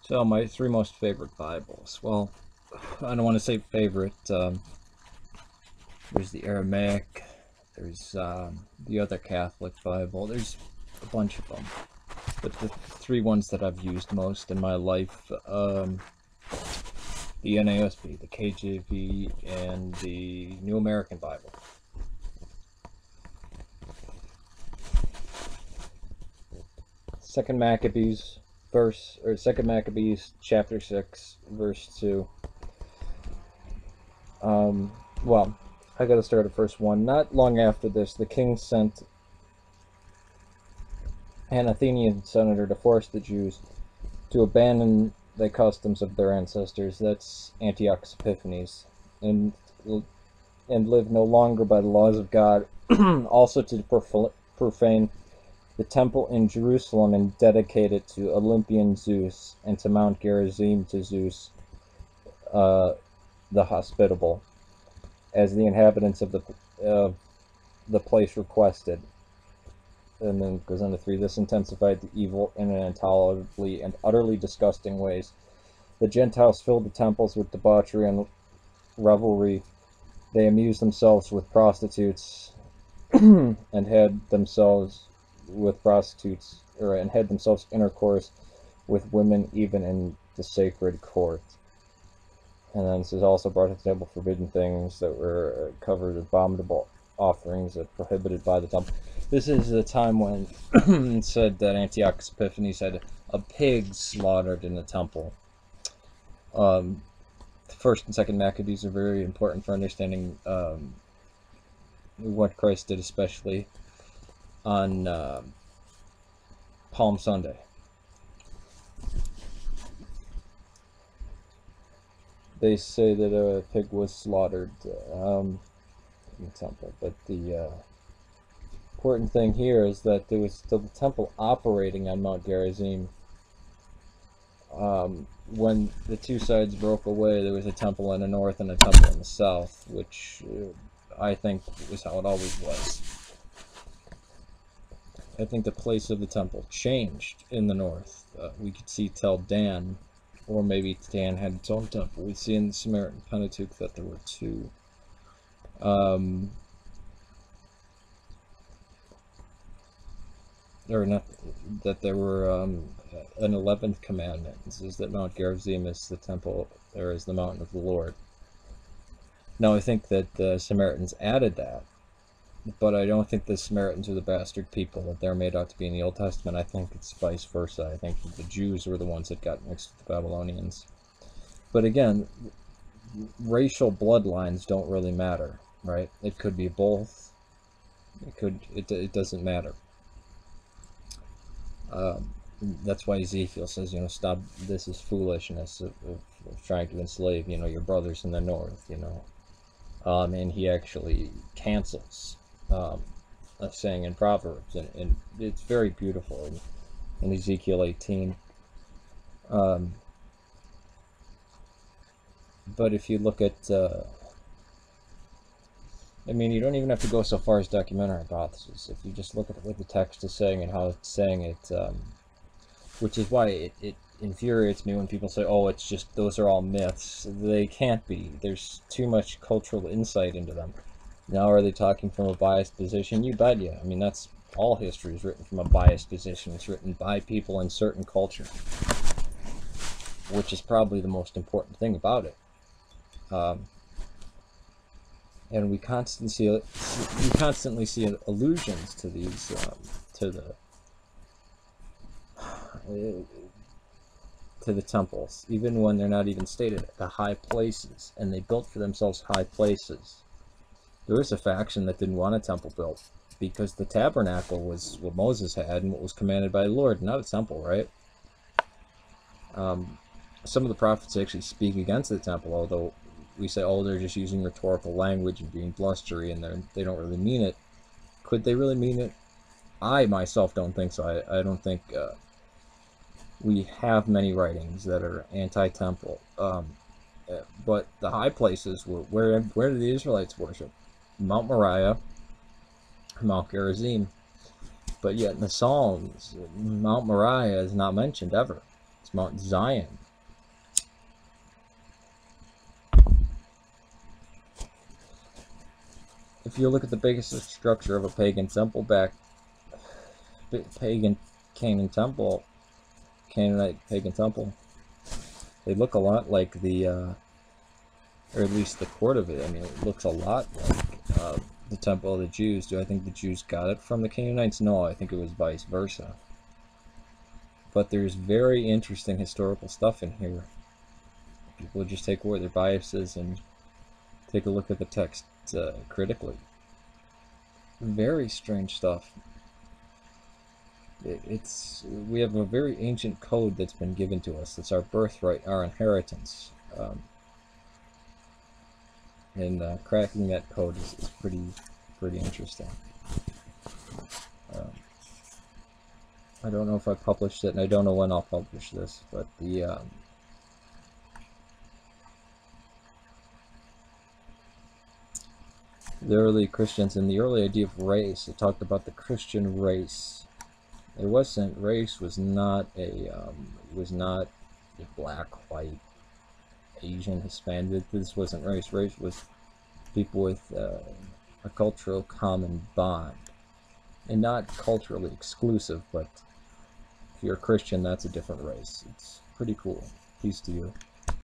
So my three most favorite Bibles. Well, I don't want to say favorite. There's the Aramaic. There's the other Catholic Bible. There's a bunch of them. But the three ones that I've used most in my life, the NASB, the KJV, and the New American Bible. Second Maccabees chapter 6, verse 2. Well, I gotta start at verse 1. Not long after this, the king sent an Athenian senator to force the Jews to abandon the customs of their ancestors, that's Antiochus Epiphanes, and live no longer by the laws of God, also to profane the temple in Jerusalem and dedicate it to Olympian Zeus, and to Mount Gerizim to Zeus, the hospitable, as the inhabitants of the place requested. And then it goes on to 3. This intensified the evil in an intolerably and utterly disgusting ways. The Gentiles filled the temples with debauchery and revelry. They amused themselves with prostitutes and had themselves intercourse with women even in the sacred court. And then this is also brought to the table forbidden things that were covered abominable offerings that prohibited by the temple. This is the time when it said that Antiochus Epiphanes had a pig slaughtered in the temple. The first and second Maccabees are very important for understanding what Christ did, especially on Palm Sunday. They say that a pig was slaughtered in the temple, but the important thing here is that there was still the temple operating on Mount Gerizim. When the two sides broke away, there was a temple in the north and a temple in the south, which I think was how it always was. I think the place of the temple changed in the north. We could see Tel Dan, or maybe Dan had its own temple. We see in the Samaritan Pentateuch that there were two. Or not, that there were an 11th commandment. This is that Mount Gerizim is the temple, or is the mountain of the Lord. Now I think that the Samaritans added that, but I don't think the Samaritans are the bastard people that they're made out to be in the Old Testament. I think it's vice versa. I think the Jews were the ones that got mixed with the Babylonians. But again, racial bloodlines don't really matter, right? It could be both. It doesn't matter. That's why Ezekiel says, stop, this is foolishness of trying to enslave, your brothers in the north, and he actually cancels a saying in Proverbs, and it's very beautiful in Ezekiel 18. But if you look at, you don't even have to go so far as documentary hypothesis. If you just look at what the text is saying and how it's saying it, which is why it infuriates me when people say, oh, it's just, those are all myths. They can't be. There's too much cultural insight into them. Now, are they talking from a biased position? You bet you. That's all history is written from a biased position. It's written by people in certain culture, which is probably the most important thing about it. And we constantly see allusions to these, to the temples, even when they're not even stated, the high places, and they built for themselves high places. There was a faction that didn't want a temple built because the tabernacle was what Moses had and what was commanded by the Lord, not a temple, right? Some of the prophets actually speak against the temple, although we say, oh, they're just using rhetorical language and being blustery, and they don't really mean it. Could they really mean it? I myself don't think so. I don't think we have many writings that are anti-temple. But the high places were where did the Israelites worship? Mount Moriah, Mount Gerizim. But yet in the Psalms, Mount Moriah is not mentioned ever. It's Mount Zion. If you look at the biggest structure of a pagan temple pagan Canaan temple, Canaanite pagan temple, they look a lot like the, or at least the court of it. I mean, it looks a lot like the temple of the Jews. Do I think the Jews got it from the Canaanites? No, I think it was vice versa. But there's very interesting historical stuff in here. People just take away their biases and take a look at the text critically. Very strange stuff. We have a very ancient code that's been given to us. It's our birthright, our inheritance. And cracking that code is pretty interesting. I don't know if I published it, and I don't know when I'll publish this, but the early Christians and the early idea of race, it talked about the Christian race. It wasn't, race was not a black, white, Asian, Hispanic. This wasn't race. Race was people with a cultural common bond, and not culturally exclusive. But if you're a Christian, that's a different race. It's pretty cool. Peace to you.